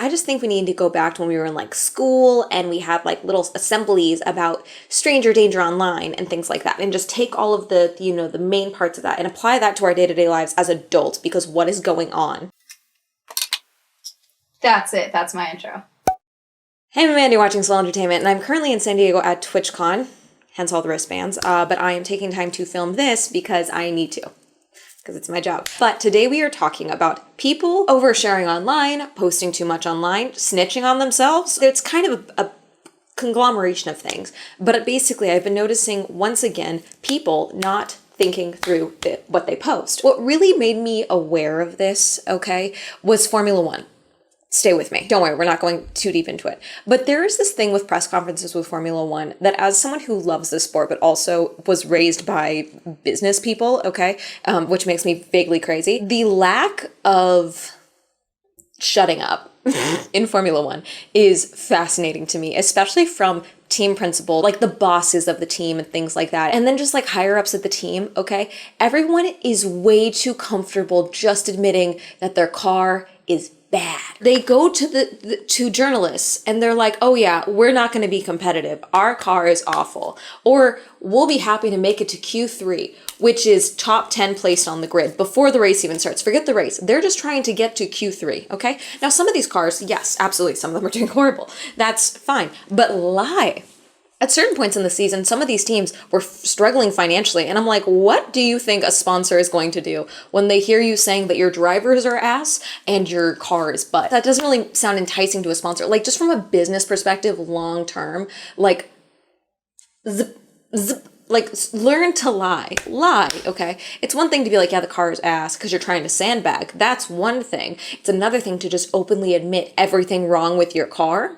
I just think we need to go back to when we were in like school and we had like little assemblies about stranger danger online and things like that, and just take all of the, you know, the main parts of that and apply that to our day-to-day lives as adults, because what is going on? That's it. That's my intro. Hey, I'm Amanda, watching Swell Entertainment, and I'm currently in San Diego at TwitchCon, hence all the wristbands, but I am taking time to film this because I need to, because it's my job. But today we are talking about people oversharing online, posting too much online, snitching on themselves. It's kind of a conglomeration of things, but basically I've been noticing, once again, people not thinking through what they post. What really made me aware of this, okay, was Formula One. Stay with me. Don't worry, we're not going too deep into it. But there is this thing with press conferences with Formula One that, as someone who loves this sport, but also was raised by business people, okay, which makes me vaguely crazy, the lack of shutting up in Formula One is fascinating to me, especially from team principal, like the bosses of the team and things like that. And then just like higher ups at the team, okay? Everyone is way too comfortable just admitting that their car is bad. They go to to journalists and they're like, oh yeah, we're not going to be competitive. Our car is awful. Or we'll be happy to make it to Q3, which is top 10 placed on the grid before the race even starts. Forget the race. They're just trying to get to Q3, okay? Now, some of these cars, yes, absolutely, some of them are doing horrible. That's fine. But lie. At certain points in the season, some of these teams were struggling financially. And I'm like, what do you think a sponsor is going to do when they hear you saying that your drivers are ass and your car is butt? That doesn't really sound enticing to a sponsor. Like, just from a business perspective, long term, like, learn to lie. Lie, okay? It's one thing to be like, yeah, the car is ass because you're trying to sandbag. That's one thing. It's another thing to just openly admit everything wrong with your car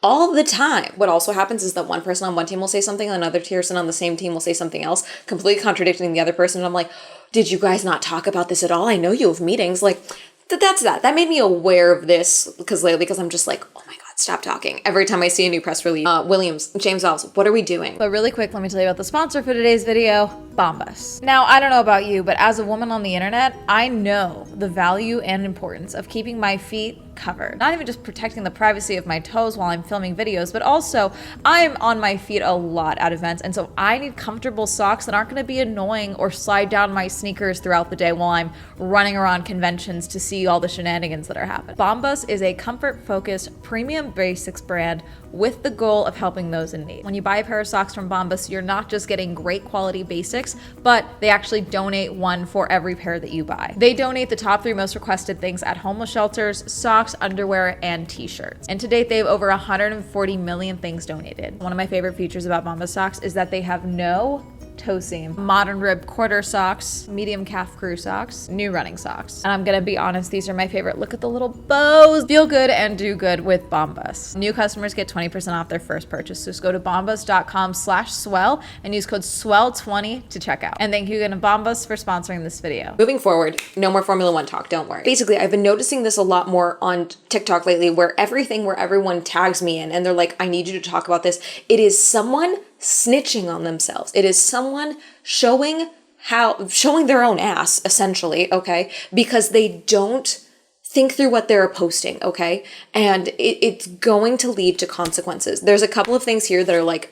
all the time. What also happens is that one person on one team will say something, and another person on the same team will say something else, completely contradicting the other person. And I'm like, did you guys not talk about this at all? I know you have meetings. Like, that's that. That made me aware of this because I'm just like, oh my God, stop talking. Every time I see a new press release, Williams, James Valls, what are we doing? But really quick, let me tell you about the sponsor for today's video, Bombas. Now, I don't know about you, but as a woman on the internet, I know the value and importance of keeping my feet covered. Not even just protecting the privacy of my toes while I'm filming videos, but also I'm on my feet a lot at events, and so I need comfortable socks that aren't going to be annoying or slide down my sneakers throughout the day while I'm running around conventions to see all the shenanigans that are happening. Bombas is a comfort-focused premium basics brand with the goal of helping those in need. When you buy a pair of socks from Bombas, you're not just getting great quality basics, but they actually donate one for every pair that you buy. They donate the top 3 most requested things at homeless shelters: socks, underwear, and t-shirts. And to date, they have over 140 million things donated. One of my favorite features about Bombas socks is that they have no toe seam, modern rib quarter socks, medium calf crew socks, new running socks. And I'm gonna be honest, these are my favorite. Look at the little bows. Feel good and do good with Bombas. New customers get 20% off their first purchase. So just go to bombas.com/swell and use code SWELL20 to check out. And thank you again to Bombas for sponsoring this video. Moving forward, no more Formula One talk, don't worry. Basically, I've been noticing this a lot more on TikTok lately, where everyone tags me in and they're like, I need you to talk about this. It is someone snitching on themselves. It is someone showing their own ass, essentially, okay? Because they don't think through what they're posting, okay? And it's going to lead to consequences. There's a couple of things here that are like,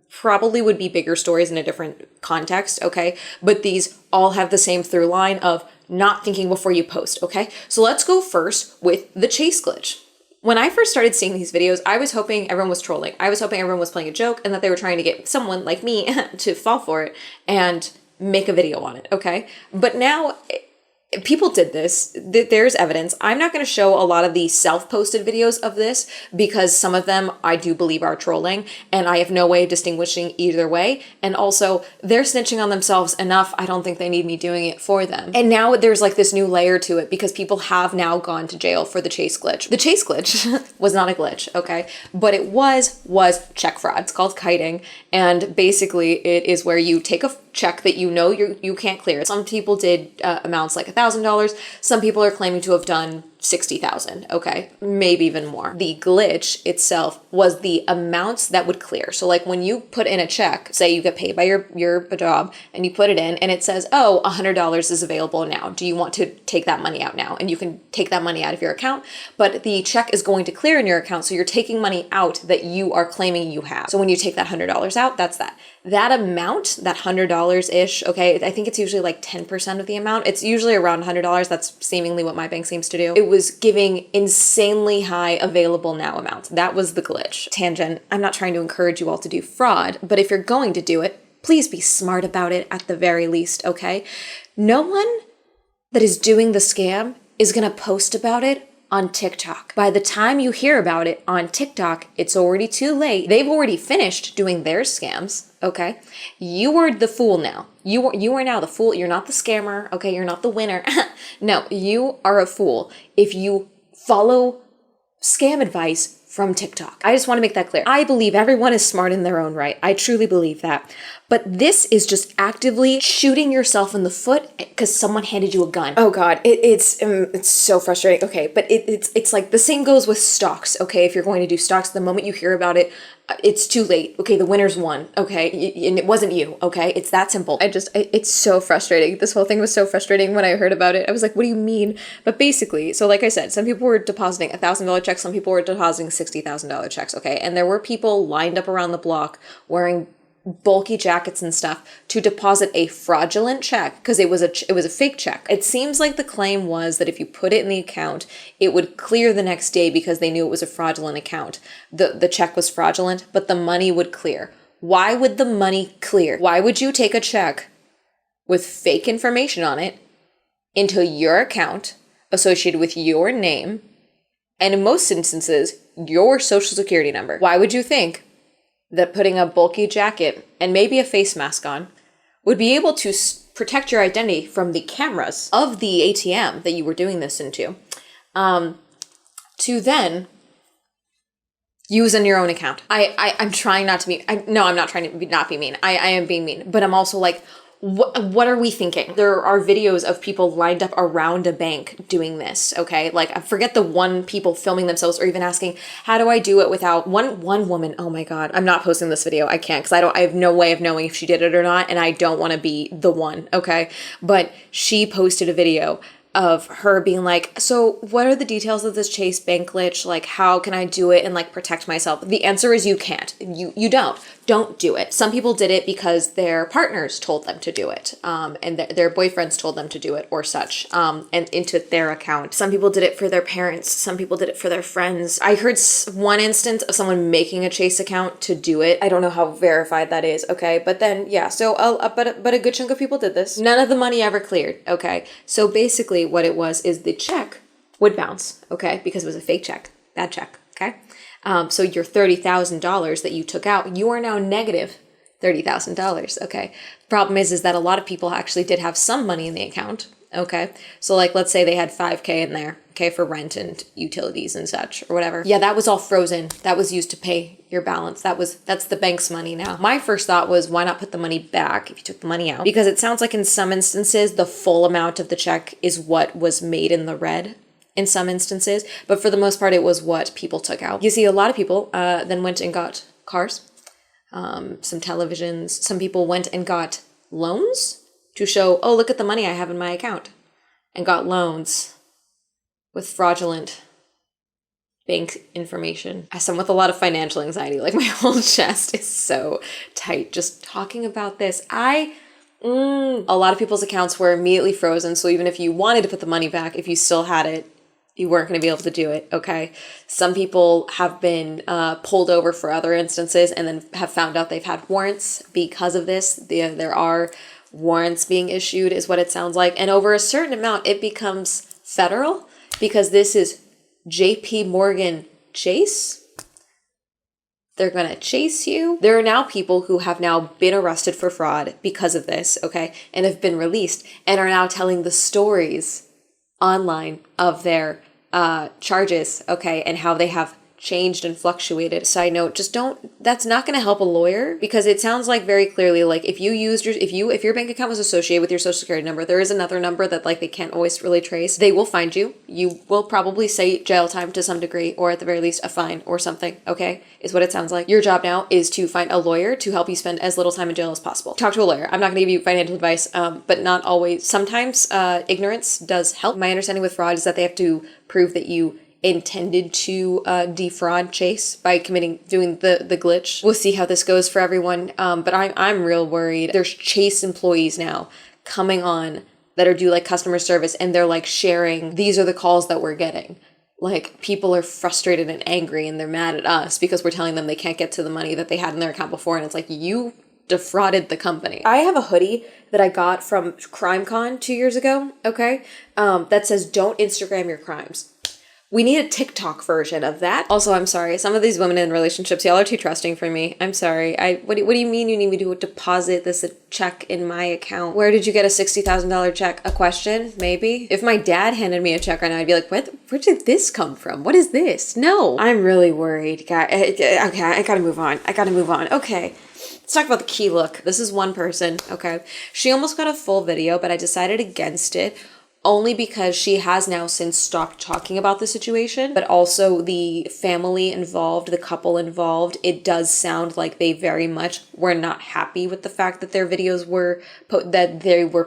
probably would be bigger stories in a different context, okay? But these all have the same through line of not thinking before you post, okay? So let's go first with the chase glitch. When I first started seeing these videos, I was hoping everyone was trolling. I was hoping everyone was playing a joke and that they were trying to get someone like me to fall for it and make a video on it, okay? But now, people did this. There's evidence. I'm not going to show a lot of the self-posted videos of this because some of them I do believe are trolling, and I have no way of distinguishing either way. And also, they're snitching on themselves enough. I don't think they need me doing it for them. And now there's like this new layer to it because people have now gone to jail for the chase glitch. The chase glitch was not a glitch, okay? But it was check fraud. It's called kiting. And basically it is where you take a check that you know you can't clear. Some people did amounts like $1,000. Some people are claiming to have done 60,000, okay? Maybe even more. The glitch itself was the amounts that would clear. So like when you put in a check, say you get paid by your job and you put it in and it says, oh, $100 is available now. Do you want to take that money out now? And you can take that money out of your account, but the check is going to clear in your account. So you're taking money out that you are claiming you have. So when you take that $100 out, that's that. That amount, that $100-ish, okay, I think it's usually like 10% of the amount. It's usually around $100. That's seemingly what my bank seems to do. It was giving insanely high available now amounts. That was the glitch. Tangent, I'm not trying to encourage you all to do fraud, but if you're going to do it, please be smart about it at the very least, okay? No one that is doing the scam is gonna post about it on TikTok. By the time you hear about it on TikTok, it's already too late. They've already finished doing their scams, okay? You are the fool now. You are now the fool. You're not the scammer, okay? You're not the winner. No, you are a fool if you follow scam advice from TikTok. I just want to make that clear. I believe everyone is smart in their own right. I truly believe that. But this is just actively shooting yourself in the foot because someone handed you a gun. Oh God, it's so frustrating. Okay, but it's like the same goes with stocks. Okay, if you're going to do stocks, the moment you hear about it, it's too late. Okay, the winner's won. Okay, and it wasn't you. Okay, it's that simple. It's so frustrating. This whole thing was so frustrating when I heard about it. I was like, what do you mean? But basically, so like I said, some people were depositing $1,000 checks. Some people were depositing $60,000 checks. Okay, and there were people lined up around the block wearing bulky jackets and stuff to deposit a fraudulent check because it was a fake check. It seems like the claim was that if you put it in the account, it would clear the next day because they knew it was a fraudulent account. The check was fraudulent, but the money would clear. Why would the money clear? Why would you take a check with fake information on it into your account associated with your name and in most instances, your social security number? Why would you think that putting a bulky jacket and maybe a face mask on would be able to protect your identity from the cameras of the ATM that you were doing this into, to then use in your own account? I'm trying not to be, I'm not trying to not be mean. I am being mean, but I'm also like, what are we thinking? There are videos of people lined up around a bank doing this, okay? Like, I forget the one people filming themselves or even asking, how do I do it without one woman? Oh my God, I'm not posting this video. I can't, because I have no way of knowing if she did it or not, and I don't want to be the one, okay? But she posted a video of her being like, so what are the details of this Chase bank glitch? Like, how can I do it and like protect myself? The answer is you can't. You don't do it. Some people did it because their partners told them to do it, and their boyfriends told them to do it or such, and into their account. Some people did it for their parents. Some people did it for their friends. I heard one instance of someone making a Chase account to do it. I don't know how verified that is, okay? But then, yeah, so, but a good chunk of people did this. None of the money ever cleared, okay? So basically what it was is the check would bounce, okay? Because it was a fake check, bad check, okay? So your $30,000 that you took out, you are now negative $30,000, okay? Problem is that a lot of people actually did have some money in the account, okay? So like, let's say they had $5K in there, okay, for rent and utilities and such or whatever. Yeah, that was all frozen. That was used to pay your balance. That's the bank's money now. My first thought was, why not put the money back if you took the money out? Because it sounds like in some instances, the full amount of the check is what was made in the red in some instances, but for the most part, it was what people took out. You see, a lot of people then went and got cars, some televisions. Some people went and got loans to show, oh, look at the money I have in my account, and got loans with fraudulent bank information. As someone with a lot of financial anxiety, like my whole chest is so tight just talking about this. A lot of people's accounts were immediately frozen, so even if you wanted to put the money back, if you still had it, you weren't going to be able to do it, okay? Some people have been pulled over for other instances and then have found out they've had warrants because of this. There are warrants being issued is what it sounds like. And over a certain amount, it becomes federal because this is JP Morgan Chase. They're going to chase you. There are now people who have now been arrested for fraud because of this, okay? And have been released and are now telling the stories online of their charges, okay, and how they have changed and fluctuated. Side note, just don't, that's not going to help a lawyer, because it sounds like very clearly, like if you used if your bank account was associated with your social security number, there is another number that like they can't always really trace. They will find you. You will probably say jail time to some degree, or at the very least a fine or something. Okay, is what it sounds like. Your job now is to find a lawyer to help you spend as little time in jail as possible. Talk to a lawyer. I'm not going to give you financial advice, but not always. Sometimes ignorance does help. My understanding with fraud is that they have to prove that you intended to defraud Chase by doing the glitch. We'll see how this goes for everyone, but I'm real worried. There's Chase employees now coming on that are due like customer service, and they're like sharing, these are the calls that we're getting. Like, people are frustrated and angry, and they're mad at us because we're telling them they can't get to the money that they had in their account before, and it's like, you defrauded the company. I have a hoodie that I got from CrimeCon 2 years ago, okay, that says, don't Instagram your crimes. We need a TikTok version of that. Also, I'm sorry. Some of these women in relationships, y'all are too trusting for me. I'm sorry. What do you mean you need me to deposit this check in my account? Where did you get a $60,000 check? A question? Maybe. If my dad handed me a check right now, I'd be like, where did this come from? What is this? No. I'm really worried. Okay, I gotta move on. Okay. Let's talk about the key look. This is one person, okay? She almost got a full video, but I decided against it, only because she has now since stopped talking about the situation, but also the family involved, the couple involved. It does sound like they very much were not happy with the fact that their videos were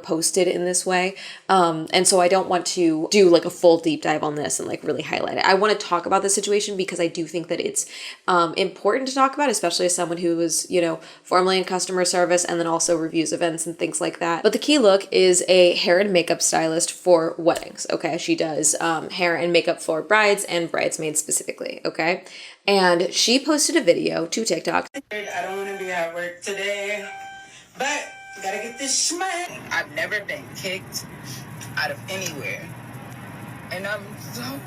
posted in this way. And so I don't want to do like a full deep dive on this and like really highlight it. I want to talk about the situation because I do think that it's important to talk about, especially as someone who was, formerly in customer service and then also reviews events and things like that. But the key look is a hair and makeup stylist for weddings, okay? She does hair and makeup for brides and bridesmaids specifically, okay? And she posted a video to TikTok. I don't want to be at work today, but gotta get this smack. I've never been kicked out of anywhere, and I'm so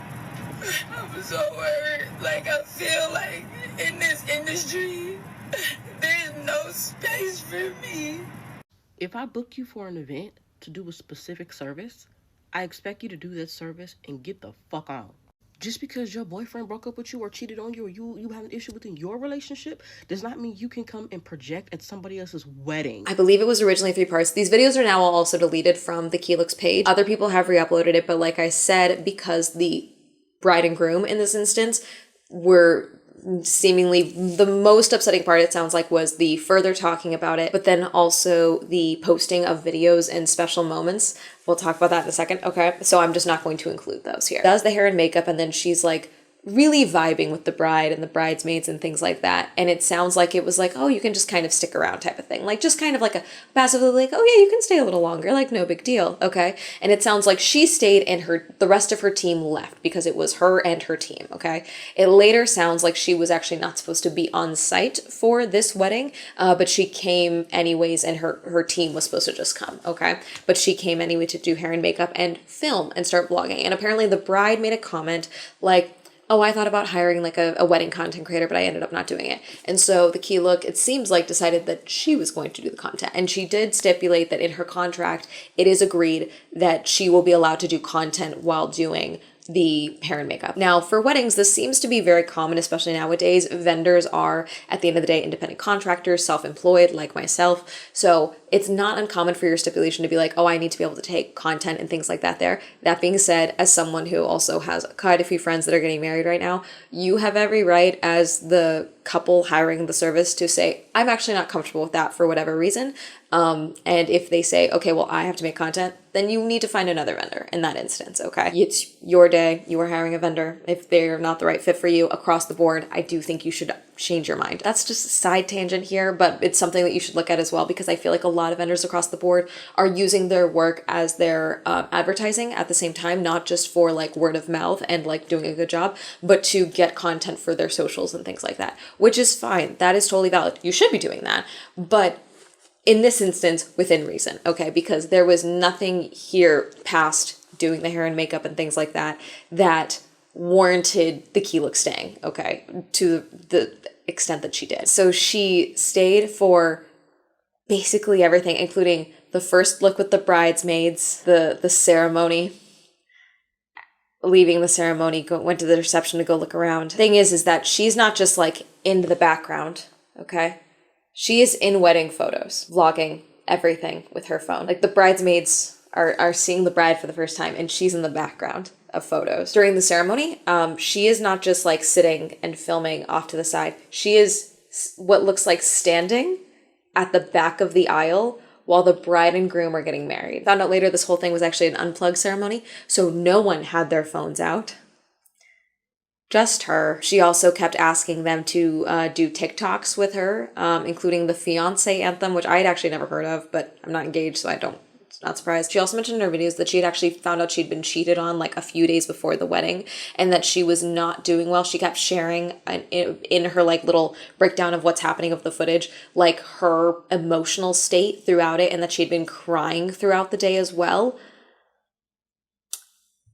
worried. Like, I feel like in this industry, there's no space for me. If I book you for an event to do a specific service, I expect you to do that service and get the fuck on. Just because your boyfriend broke up with you or cheated on you, or you have an issue within your relationship, does not mean you can come and project at somebody else's wedding. I believe it was originally 3 parts. These videos are now also deleted from the Key Looks page. Other people have re-uploaded it, but like I said, because the bride and groom in this instance were seemingly the most upsetting part, it sounds like, was the further talking about it, but then also the posting of videos and special moments. We'll talk about that in a second, okay? So I'm just not going to include those here. Does the hair and makeup, and then she's like really vibing with the bride and the bridesmaids and things like that. And it sounds like it was like, oh, you can just kind of stick around type of thing. Like, just kind of like a passively like, oh yeah, you can stay a little longer, like no big deal, okay? And it sounds like she stayed and the rest of her team left because it was her and her team, okay? It later sounds like she was actually not supposed to be on site for this wedding, but she came anyways, and her team was supposed to just come, okay? But she came anyway to do hair and makeup and film and start vlogging. And apparently the bride made a comment like, oh, I thought about hiring like a wedding content creator, but I ended up not doing it. And so the Key Look, it seems like, decided that she was going to do the content. And she did stipulate that in her contract, it is agreed that she will be allowed to do content while doing the hair and makeup. Now, for weddings, this seems to be very common, especially nowadays. Vendors are, at the end of the day, independent contractors, self-employed like myself. So it's not uncommon for your stipulation to be like, oh, I need to be able to take content and things like that there. That being said, as someone who also has quite a few friends that are getting married right now, you have every right as the couple hiring the service to say, I'm actually not comfortable with that for whatever reason. And if they say, okay, well, I have to make content, then you need to find another vendor in that instance, okay? It's your day. You are hiring a vendor. If they're not the right fit for you across the board, I do think you should change your mind. That's just a side tangent here, but it's something that you should look at as well, because I feel like a lot of vendors across the board are using their work as their advertising at the same time, not just for like word of mouth and like doing a good job, but to get content for their socials and things like that, which is fine. That is totally valid. You should be doing that, but in this instance, within reason, okay? Because there was nothing here past doing the hair and makeup and things like that that warranted the Key Look staying, okay, to the extent that she did. So she stayed for basically everything, including the first look with the bridesmaids, the ceremony. leaving the ceremony, went to the reception to go look around. Thing is that she's not just like in the background, okay? She is in wedding photos, vlogging everything with her phone. Like the bridesmaids are seeing the bride for the first time and she's in the background of photos. During the ceremony, she is not just like sitting and filming off to the side. She is what looks like standing at the back of the aisle while the bride and groom are getting married. Found out later this whole thing was actually an unplugged ceremony, so no one had their phones out. Just her. She also kept asking them to do TikToks with her, including the fiance anthem, which I had actually never heard of, but I'm not engaged, so not surprised. She also mentioned in her videos that she had actually found out she'd been cheated on like a few days before the wedding and that she was not doing well. She kept sharing in her like little breakdown of what's happening of the footage, like her emotional state throughout it and that she'd been crying throughout the day as well.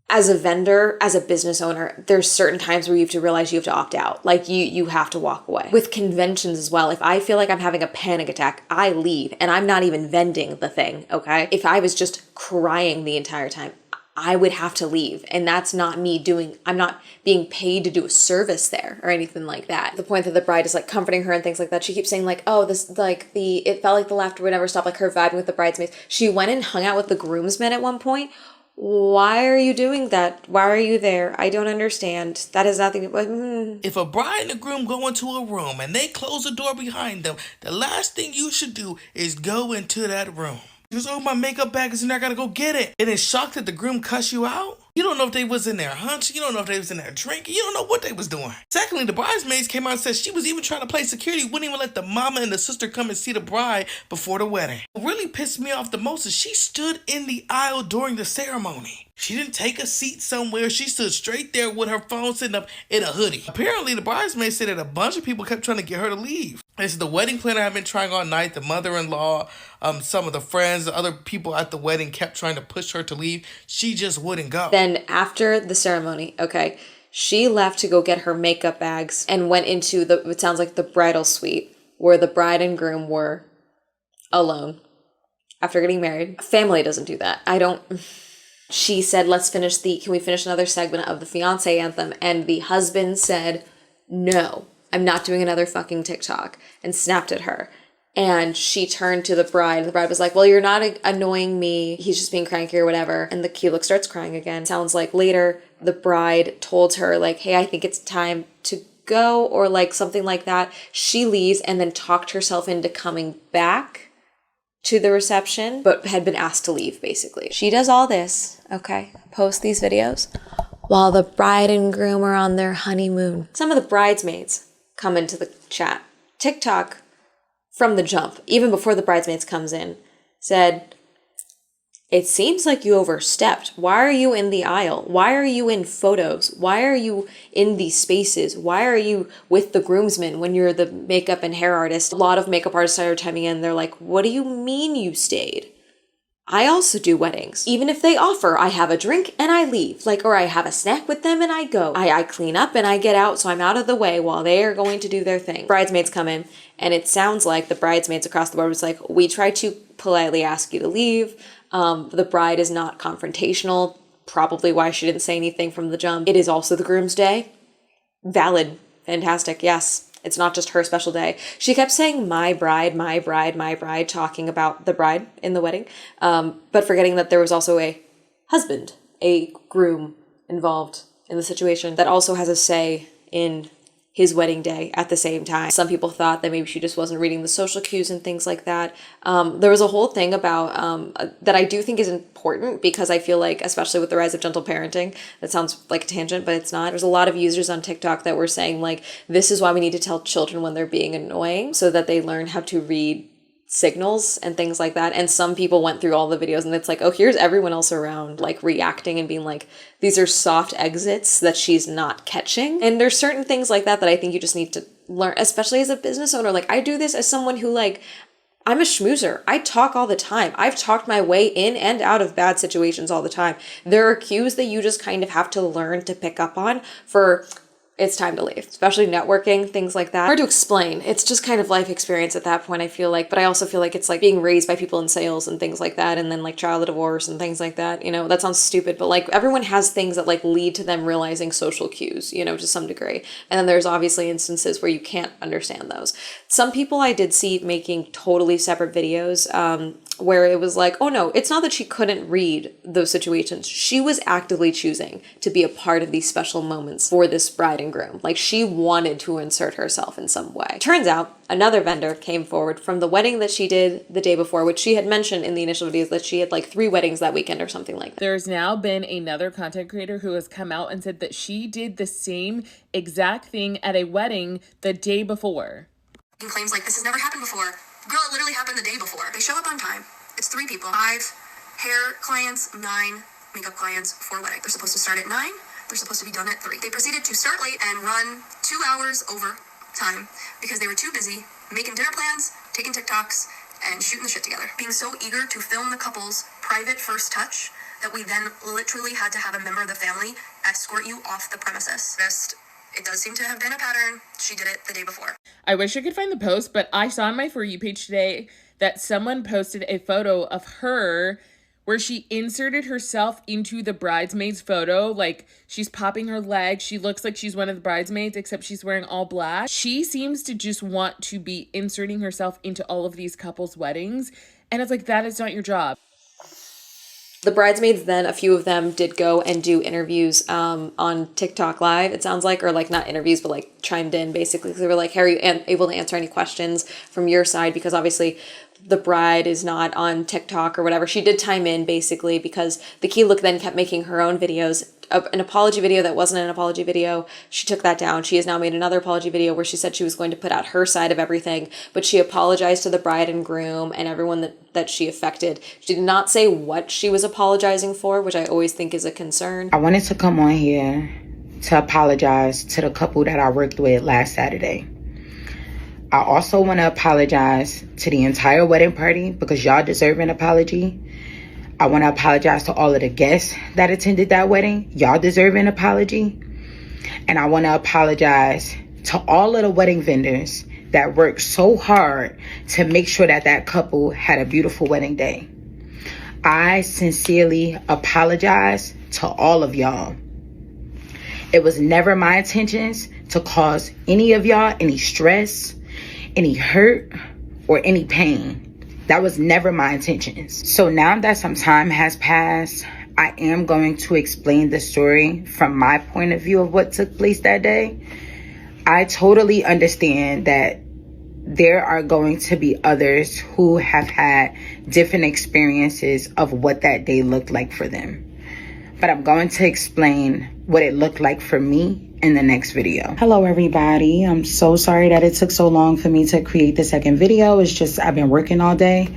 As a vendor, as a business owner, there's certain times where you have to realize you have to opt out. Like you have to walk away. With conventions as well, if I feel like I'm having a panic attack, I leave and I'm not even vending the thing, okay? If I was just crying the entire time, I would have to leave. And that's not me I'm not being paid to do a service there or anything like that. The point that the bride is like comforting her and things like that. She keeps saying like, oh, it felt like the laughter would never stop, like her vibing with the bridesmaids. She went and hung out with the groomsmen at one point. Why are you doing that? Why are you there? I don't understand. That has nothing to... If a bride and a groom go into a room and they close the door behind them, the last thing you should do is go into that room. Because, oh, my makeup bag is in there, I gotta go get it. And it's shocked that the groom cuss you out? You don't know if they was in there hunching. You don't know if they was in there drinking. You don't know what they was doing. Secondly, the bridesmaids came out and said she was even trying to play security. Wouldn't even let the mama and the sister come and see the bride before the wedding. What really pissed me off the most is she stood in the aisle during the ceremony. She didn't take a seat somewhere. She stood straight there with her phone sitting up in a hoodie. Apparently, the bridesmaids said that a bunch of people kept trying to get her to leave. This is the wedding planner had been trying all night. The mother-in-law, some of the friends, the other people at the wedding kept trying to push her to leave. She just wouldn't go. Then after the ceremony, okay, she left to go get her makeup bags and went into it sounds like the bridal suite where the bride and groom were alone after getting married. Family doesn't do that. She said, can we finish another segment of the fiance anthem? And the husband said, no, I'm not doing another fucking TikTok, and snapped at her. And she turned to the bride, and the bride was like, well, you're not annoying me. He's just being cranky or whatever. And the Keelook starts crying again. Sounds like later the bride told her like, hey, I think it's time to go, or like something like that. She leaves and then talked herself into coming back to the reception, but had been asked to leave, basically. She does all this, okay, post these videos, while the bride and groom are on their honeymoon. Some of the bridesmaids come into the chat. TikTok, from the jump, even before the bridesmaids comes in, said, it seems like you overstepped. Why are you in the aisle? Why are you in photos? Why are you in these spaces? Why are you with the groomsmen when you're the makeup and hair artist? A lot of makeup artists started chiming in. They're like, what do you mean you stayed? I also do weddings. Even if they offer, I have a drink and I leave. Or I have a snack with them and I go. I clean up and I get out, so I'm out of the way while they are going to do their thing. Bridesmaids come in, and it sounds like the bridesmaids across the board was like, we try to politely ask you to leave. The bride is not confrontational, probably why she didn't say anything from the jump. It is also the groom's day. Valid. Fantastic. Yes. It's not just her special day. She kept saying, my bride, my bride, my bride, talking about the bride in the wedding, but forgetting that there was also a husband, a groom involved in the situation that also has a say in his wedding day at the same time. Some people thought that maybe she just wasn't reading the social cues and things like that. There was a whole thing about that I do think is important, because I feel like, especially with the rise of gentle parenting, that sounds like a tangent, but it's not. There's a lot of users on TikTok that were saying like, this is why we need to tell children when they're being annoying, so that they learn how to read signals and things like that. And some people went through all the videos and it's like, oh, here's everyone else around like reacting and being like, these are soft exits that she's not catching. And there's certain things like that I think you just need to learn, especially as a business owner. Like, I do this as someone who I'm a schmoozer. I talk all the time. I've talked my way in and out of bad situations all the time. There are cues that you just kind of have to learn to pick up on for it's time to leave, especially networking, things like that. Hard to explain. It's just kind of life experience at that point, I feel like. But I also feel like it's like being raised by people in sales and things like that, and then like child divorce and things like that. You know, that sounds stupid, but like everyone has things that like lead to them realizing social cues, you know, to some degree. And then there's obviously instances where you can't understand those. Some people I did see making totally separate videos, where it was like, oh no, it's not that she couldn't read those situations. She was actively choosing to be a part of these special moments for this bride and groom. Like she wanted to insert herself in some way. Turns out another vendor came forward from the wedding that she did the day before, which she had mentioned in the initial videos that she had like 3 weddings that weekend or something like that. There's now been another content creator who has come out and said that she did the same exact thing at a wedding the day before. Claims like this has never happened before. Girl, it literally happened the day before. They show up on time. It's 3 people. 5 hair clients, 9 makeup clients, 4 wedding. They're supposed to start at 9. They're supposed to be done at 3. They proceeded to start late and run 2 hours over time because they were too busy making dinner plans, taking TikToks, and shooting the shit together. Being so eager to film the couple's private first touch that we then literally had to have a member of the family escort you off the premises. It does seem to have been a pattern. She did it the day before. I wish I could find the post, but I saw on my For You page today that someone posted a photo of her where she inserted herself into the bridesmaid's photo. Like she's popping her leg. She looks like she's one of the bridesmaids, except she's wearing all black. She seems to just want to be inserting herself into all of these couples' weddings. And it's like, that is not your job. The bridesmaids then, a few of them did go and do interviews on TikTok Live, it sounds like, or like not interviews, but like chimed in basically. They were like, hey, are you able to answer any questions from your side? Because obviously the bride is not on TikTok or whatever. She did chime in basically because the Key Look then kept making her own videos. An apology video that wasn't an apology video. She took that down. She has now made another apology video where she said she was going to put out her side of everything, but she apologized to the bride and groom and everyone that she affected. She did not say what she was apologizing for, which I always think is a concern. I wanted to come on here to apologize to the couple that I worked with last Saturday. I also want to apologize to the entire wedding party because y'all deserve an apology. I want to apologize to all of the guests that attended that wedding. Y'all deserve an apology. And I want to apologize to all of the wedding vendors that worked so hard to make sure that that couple had a beautiful wedding day. I sincerely apologize to all of y'all. It was never my intentions to cause any of y'all any stress, any hurt, or any pain. That was never my intentions. So now that some time has passed, I am going to explain the story from my point of view of what took place that day. I totally understand that there are going to be others who have had different experiences of what that day looked like for them. But I'm going to explain what it looked like for me in the next video. Hello everybody. I'm so sorry that it took so long for me to create the second video. It's just I've been working all day.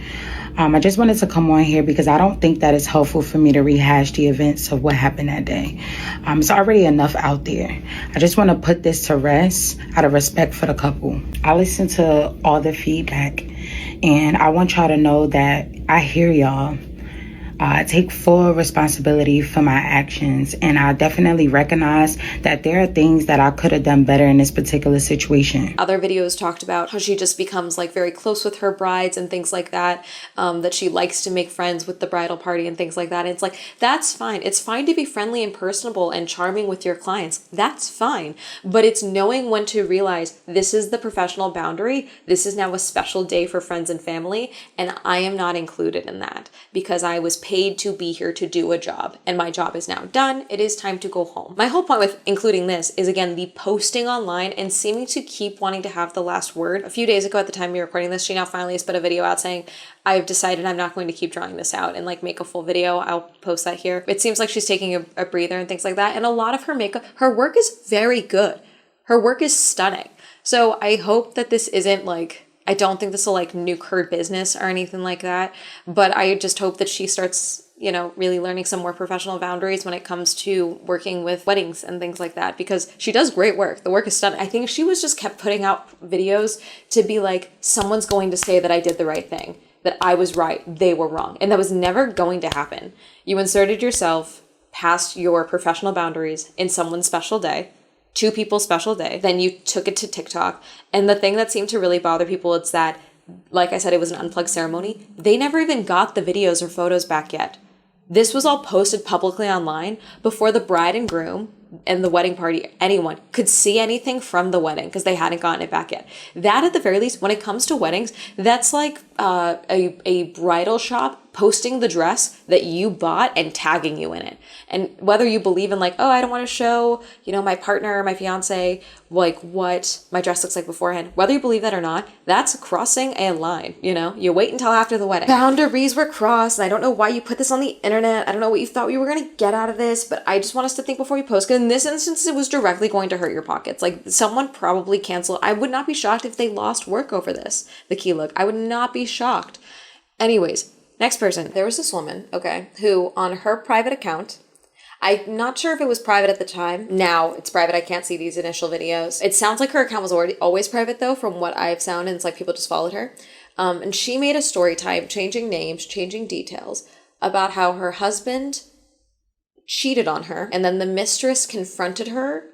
I just wanted to come on here because I don't think that it's helpful for me to rehash the events of what happened that day. It's already enough out there. I just want to put this to rest out of respect for the couple. I listened to all the feedback and I want y'all to know that I hear y'all. I take full responsibility for my actions, and I definitely recognize that there are things that I could have done better in this particular situation. Other videos talked about how she just becomes like very close with her brides and things like that, that she likes to make friends with the bridal party and things like that. And it's like, that's fine. It's fine to be friendly and personable and charming with your clients. That's fine. But it's knowing when to realize this is the professional boundary. This is now a special day for friends and family, and I am not included in that because I was paid to be here to do a job, and my job is now done. It is time to go home. My whole point with including this is, again, the posting online and seeming to keep wanting to have the last word. A few days ago at the time we were recording this, she now finally has put a video out saying, I've decided I'm not going to keep drawing this out and like make a full video. I'll post that here. It seems like she's taking a breather and things like that. And a lot of her makeup, her work is very good. Her work is stunning. So I hope that this isn't like, I don't think this will like nuke her business or anything like that, but I just hope that she starts, you know, really learning some more professional boundaries when it comes to working with weddings and things like that, because she does great work. The work is stunning. I think if she was just kept putting out videos to be like, someone's going to say that I did the right thing, that I was right, they were wrong. And that was never going to happen. You inserted yourself past your professional boundaries in someone's special day. two people's special day. Then you took it to TikTok. And the thing that seemed to really bother people is that, like I said, it was an unplugged ceremony. They never even got the videos or photos back yet. This was all posted publicly online before the bride and groom and the wedding party, anyone could see anything from the wedding because they hadn't gotten it back yet. That, at the very least, when it comes to weddings, that's like a bridal shop posting the dress that you bought and tagging you in it. And whether you believe in like, oh, I don't want to show, my partner, my fiance, like what my dress looks like beforehand, whether you believe that or not, that's crossing a line, You wait until after the wedding. Boundaries were crossed, and I don't know why you put this on the internet. I don't know what you thought you were going to get out of this, but I just want us to think before you post, because in this instance, it was directly going to hurt your pockets. Like, someone probably canceled. I would not be shocked if they lost work over this, the key look. I would not be shocked. Anyways, next person. There was this woman, who on her private account, I'm not sure if it was private at the time. Now it's private. I can't see these initial videos. It sounds like her account was always private though, from what I've found, and it's like people just followed her. And she made a story time, changing names, changing details about how her husband cheated on her, and then the mistress confronted her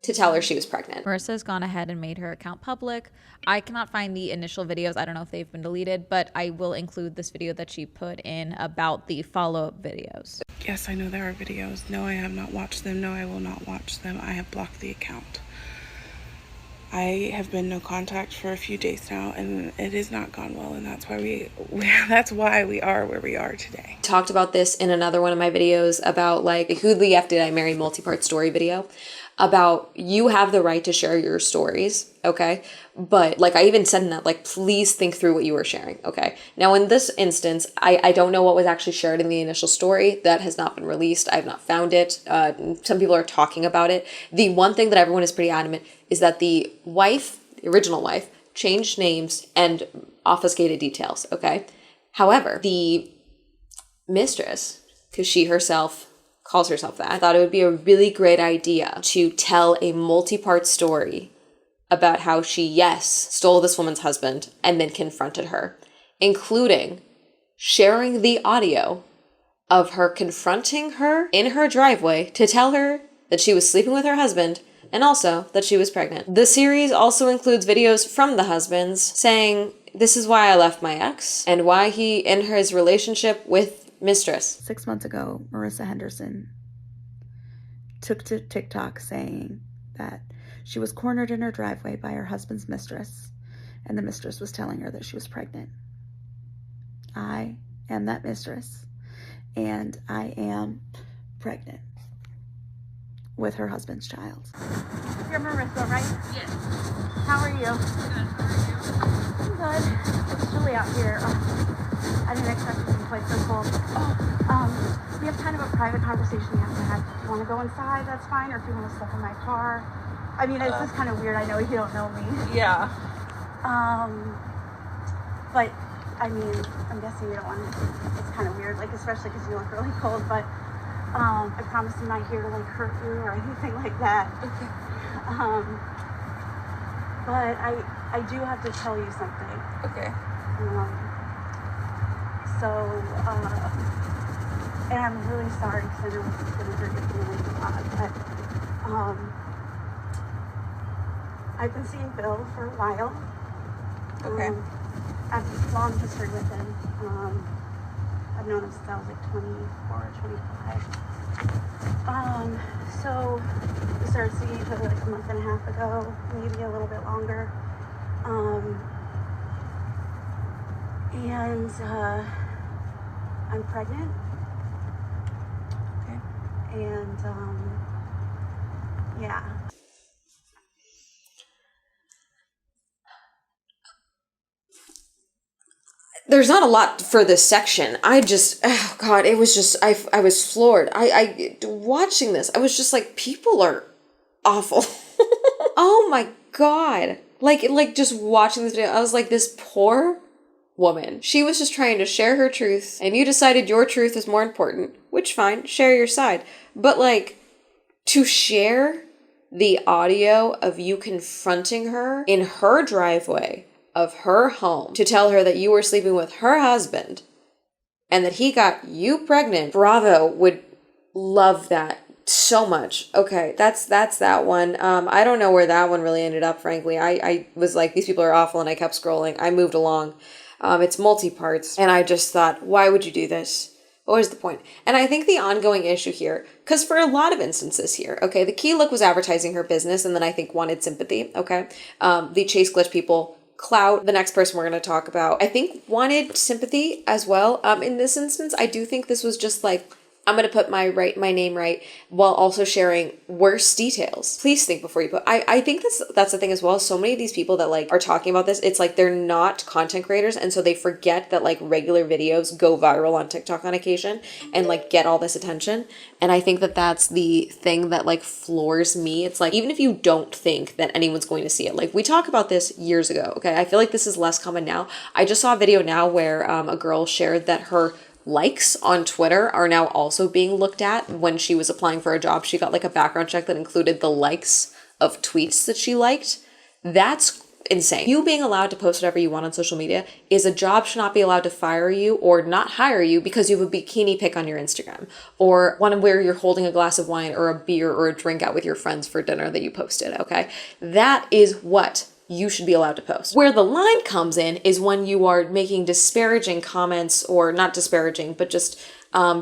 to tell her she was pregnant. Marissa's gone ahead and made her account public. I cannot find the initial videos. I don't know if they've been deleted, but I will include this video that she put in about the follow-up videos. Yes, I know there are videos. No, I have not watched them. No, I will not watch them. I have blocked the account. I have been no contact for a few days now, and it has not gone well, and that's why that's why we are where we are today. Talked about this in another one of my videos about like who the F did I marry multi-part story video, about you have the right to share your stories, okay? But like I even said in that, like, please think through what you were sharing, okay? Now in this instance, I don't know what was actually shared in the initial story. That has not been released. I have not found it. Some people are talking about it. The one thing that everyone is pretty adamant is that the original wife, changed names and obfuscated details, okay? However, the mistress, because she herself calls herself that, I thought it would be a really great idea to tell a multi-part story about how she, yes, stole this woman's husband and then confronted her, including sharing the audio of her confronting her in her driveway to tell her that she was sleeping with her husband and also that she was pregnant. The series also includes videos from the husbands saying, this is why I left my ex and why he ended his relationship with mistress. 6 months ago, Marissa Henderson took to TikTok saying that she was cornered in her driveway by her husband's mistress, and the mistress was telling her that she was pregnant. I am that mistress, and I am pregnant with her husband's child. You're Marissa, right? Yes. How are you? Good. How are you? I'm good. It's chilly out here. I didn't expect it to be quite so cold. We have kind of a private conversation we have to have. If you want to go inside, that's fine, or if you want to step in my car. I mean, it's just kind of weird. I know you don't know me. Yeah. But, I mean, I'm guessing you don't want to. It's kind of weird, like, especially because you look really cold, but I promise I'm not here to, like, hurt you or anything like that. Okay. But I do have to tell you something. Okay. And I'm really sorry because I know this is going to hurt your feelings a lot, but I've been seeing Bill for a while. Okay. I have a long history with him. I've known him since I was like 24 or 25. So we started seeing each other like a month and a half ago, maybe a little bit longer. And I'm pregnant. Okay. And yeah. There's not a lot for this section. I just, oh God, it was just, I was floored. I watching this, I was just like, people are awful. Oh my God. Like just watching this video, I was like, this poor woman. She was just trying to share her truth, and you decided your truth is more important, which fine, share your side. But like, to share the audio of you confronting her in her driveway of her home to tell her that you were sleeping with her husband and that he got you pregnant, Bravo would love that So much. Okay, that's that one. I don't know where that one really ended up, frankly. I was like, these people are awful, and I kept scrolling. I moved along. It's multi-parts, and I just thought, why would you do this? What was the point? And I think the ongoing issue here, because for a lot of instances here, okay, the key look was advertising her business, and then I think wanted sympathy, okay? The Chase Glitch people, clout, the next person we're going to talk about, I think wanted sympathy as well. In this instance, I do think this was just like, I'm going to put my name right while also sharing worse details. Please think before you put, I think that's the thing as well. So many of these people that like are talking about this, it's like they're not content creators. And so they forget that like regular videos go viral on TikTok on occasion and like get all this attention. And I think that that's the thing that like floors me. It's like, even if you don't think that anyone's going to see it, like we talked about this years ago. Okay. I feel like this is less common now. I just saw a video now where a girl shared that her likes on Twitter are now also being looked at. When she was applying for a job, she got like a background check that included the likes of tweets that she liked. That's insane. You being allowed to post whatever you want on social media is a job should not be allowed to fire you or not hire you because you have a bikini pic on your Instagram or one where you're holding a glass of wine or a beer or a drink out with your friends for dinner that you posted, okay? That is what you should be allowed to post. Where the line comes in is when you are making disparaging comments, or not disparaging, but just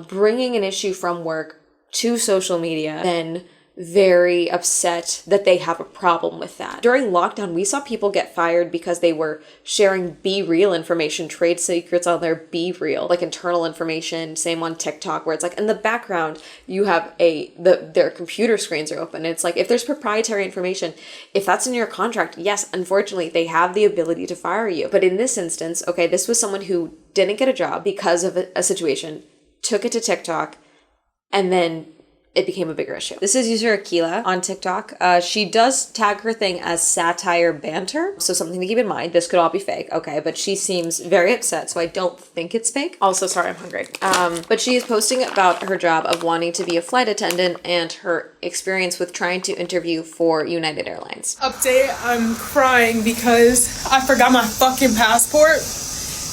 bringing an issue from work to social media, then very upset that they have a problem with that. During lockdown, we saw people get fired because they were sharing BeReal information, trade secrets on their BeReal, like internal information. Same on TikTok, where it's like in the background you have their computer screens are open. It's like, if there's proprietary information, if that's in your contract, yes, unfortunately they have the ability to fire you. But in this instance, okay, this was someone who didn't get a job because of a situation, took it to TikTok, and then it became a bigger issue. This is user Akila on TikTok. She does tag her thing as satire banter, so something to keep in mind. This could all be fake, okay, but she seems very upset, so I don't think it's fake. Also, sorry, I'm hungry. But she is posting about her job of wanting to be a flight attendant and her experience with trying to interview for United Airlines. Update, I'm crying because I forgot my fucking passport,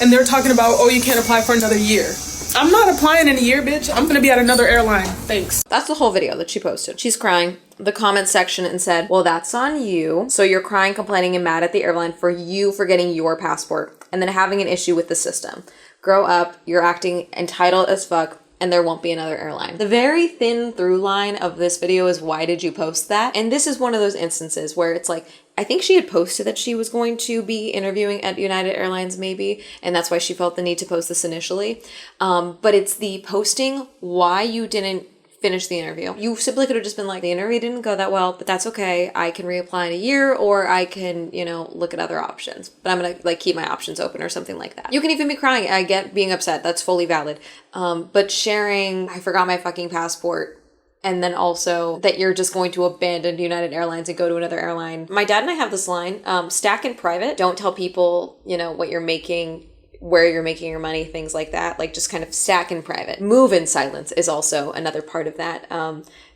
and they're talking about, oh, you can't apply for another year. I'm not applying in a year, bitch. I'm gonna be at another airline. Thanks. That's the whole video that she posted. She's crying. The comment section and said, well, that's on you. So you're crying, complaining, and mad at the airline for you forgetting your passport and then having an issue with the system. Grow up. You're acting entitled as fuck, and there won't be another airline. The very thin through line of this video is, why did you post that? And this is one of those instances where it's like, I think she had posted that she was going to be interviewing at United Airlines maybe, and that's why she felt the need to post this initially. But it's the posting why you didn't finish the interview. You simply could have just been like, the interview didn't go that well, but that's okay. I can reapply in a year, or I can, look at other options. But I'm gonna like keep my options open or something like that. You can even be crying. I get being upset. That's fully valid. But sharing, I forgot my fucking passport, and then also that you're just going to abandon United Airlines and go to another airline. My dad and I have this line, stack in private. Don't tell people, what you're making, where you're making your money, things like that. Like, just kind of stack in private. Move in silence is also another part of that.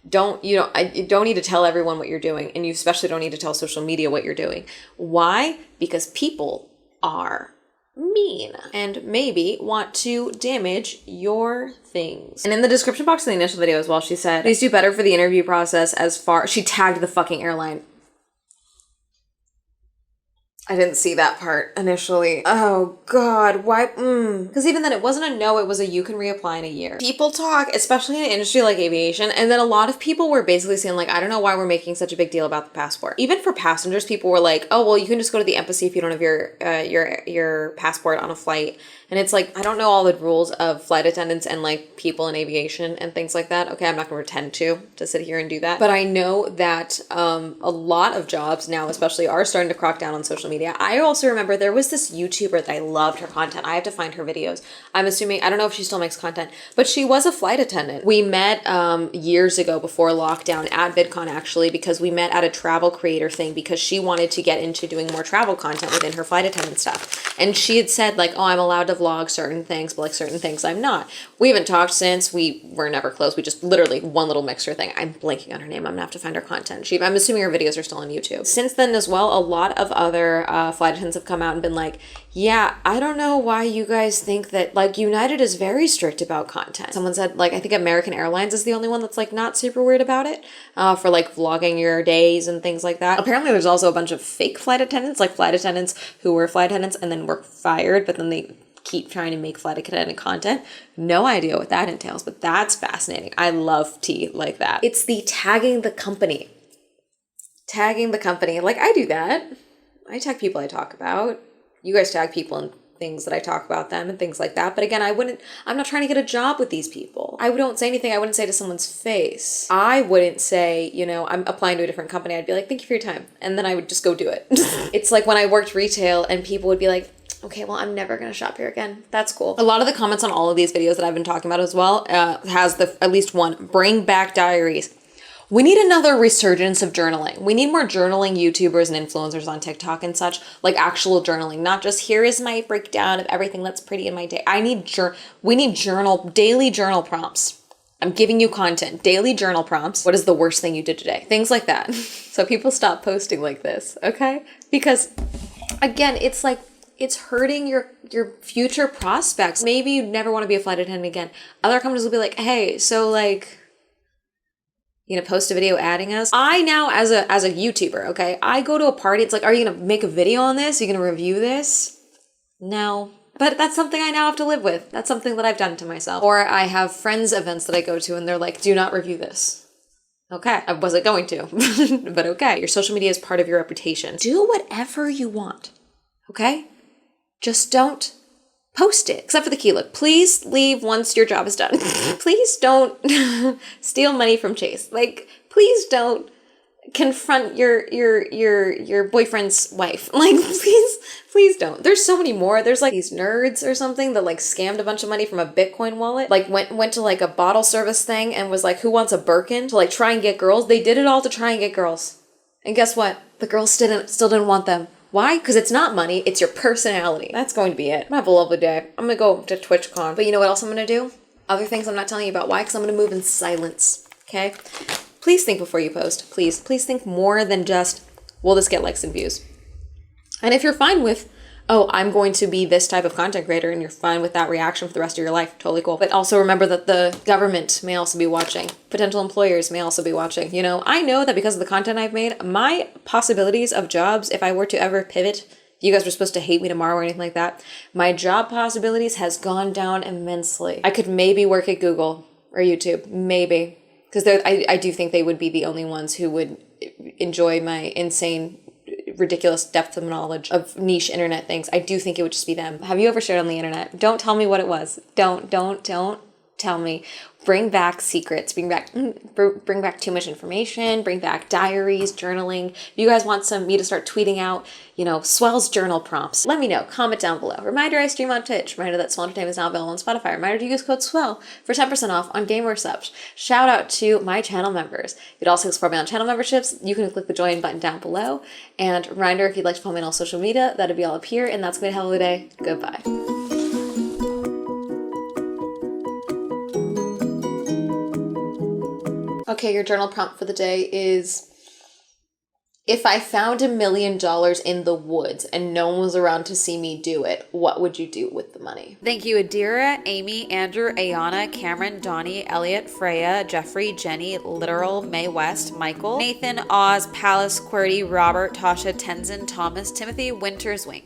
You don't need to tell everyone what you're doing, and you especially don't need to tell social media what you're doing. Why? Because people are mean and maybe want to damage your things. And in the description box of the initial video as well, she said, please do better for the interview process she tagged the fucking airline. I didn't see that part initially. Oh God, why? Because even then it wasn't a no, it was a you can reapply in a year. People talk, especially in an industry like aviation, and then a lot of people were basically saying like, I don't know why we're making such a big deal about the passport. Even for passengers, people were like, oh, well, you can just go to the embassy if you don't have your passport on a flight. And it's like, I don't know all the rules of flight attendants and like people in aviation and things like that. Okay, I'm not gonna pretend to sit here and do that. But I know that a lot of jobs now especially are starting to crack down on social media. I also remember there was this YouTuber that I loved her content. I have to find her videos. I'm assuming, I don't know if she still makes content, but she was a flight attendant. We met years ago before lockdown at VidCon actually, because we met at a travel creator thing because she wanted to get into doing more travel content within her flight attendant stuff. And she had said like, oh, I'm allowed to vlog certain things, but like certain things I'm not. We haven't talked since. We were never close. We just literally one little mixer thing. I'm blanking on her name. I'm gonna have to find her content. I'm assuming her videos are still on YouTube. Since then as well, a lot of other flight attendants have come out and been like, yeah, I don't know why you guys think that, like, United is very strict about content. Someone said, like, I think American Airlines is the only one that's, like, not super weird about it, for, like, vlogging your days and things like that. Apparently there's also a bunch of fake flight attendants, like flight attendants who were flight attendants and then were fired, but then they keep trying to make flight attendant content. No idea what that entails, but that's fascinating. I love tea like that. It's the tagging the company. Tagging the company. Like, I do that. I tag people I talk about. You guys tag people in things that I talk about them and things like that. But again, I'm not trying to get a job with these people. I don't say anything I wouldn't say to someone's face. I wouldn't say, you know, I'm applying to a different company. I'd be like, thank you for your time. And then I would just go do it. It's like when I worked retail and people would be like, okay, well, I'm never going to shop here again. That's cool. A lot of the comments on all of these videos that I've been talking about as well has at least one, bring back diaries. We need another resurgence of journaling. We need more journaling YouTubers and influencers on TikTok and such, like actual journaling, not just here is my breakdown of everything that's pretty in my day. We need daily journal prompts. I'm giving you content, daily journal prompts. What is the worst thing you did today? Things like that. So people stop posting like this, okay? Because again, it's like, it's hurting your future prospects. Maybe you never want to be a flight attendant again. Other companies will be like, hey, so like, you know, post a video adding us. I now, as a YouTuber, okay, I go to a party, it's like, are you gonna make a video on this? Are you gonna review this? No. But that's something I now have to live with. That's something that I've done to myself. Or I have friends' events that I go to and they're like, do not review this. Okay, I wasn't going to, but okay. Your social media is part of your reputation. Do whatever you want, okay? Just don't post it, except for the key look. Please leave once your job is done. Please don't steal money from Chase. Like, please don't confront your boyfriend's wife. Like, please don't. There's so many more. There's like these nerds or something that like scammed a bunch of money from a Bitcoin wallet. Like went to like a bottle service thing and was like, who wants a Birkin? To like try and get girls. They did it all to try and get girls. And guess what? The girls still didn't want them. Why? Because it's not money, it's your personality. That's going to be it. I'm gonna have a lovely day. I'm gonna go to TwitchCon. But you know what else I'm gonna do? Other things I'm not telling you about. Why? Because I'm gonna move in silence, okay? Please think before you post. Please think more than just, will this get likes and views? And if you're fine with, oh, I'm going to be this type of content creator and you're fine with that reaction for the rest of your life, totally cool. But also remember that the government may also be watching. Potential employers may also be watching. You know, I know that because of the content I've made, my possibilities of jobs, if I were to ever pivot, you guys were supposed to hate me tomorrow or anything like that, my job possibilities has gone down immensely. I could maybe work at Google or YouTube, maybe. Because I do think they would be the only ones who would enjoy my insane, ridiculous depth of knowledge of niche internet things. I do think it would just be them. Have you overshared on the internet? Don't tell me what it was. Don't tell me. Bring back secrets. Bring back too much information. Bring back diaries, journaling. If you guys want me to start tweeting out, you know, Swell's journal prompts, let me know. Comment down below. Reminder, I stream on Twitch. Reminder that Swell Entertainment is now available on Spotify. Reminder to use code SWELL for 10% off on gamer subs. Shout out to my channel members. You'd also support me on channel memberships. You can click the join button down below. And reminder, if you'd like to follow me on all social media, that'd be all up here. And that's going to be a hell of a day. Goodbye. Okay, your journal prompt for the day is, if I found $1 million in the woods and no one was around to see me do it, what would you do with the money? Thank you, Adira, Amy, Andrew, Ayana, Cameron, Donnie, Elliot, Freya, Jeffrey, Jenny, Literal, May West, Michael, Nathan, Oz, Palace, Qwerty, Robert, Tasha, Tenzin, Thomas, Timothy, Winters, Wink.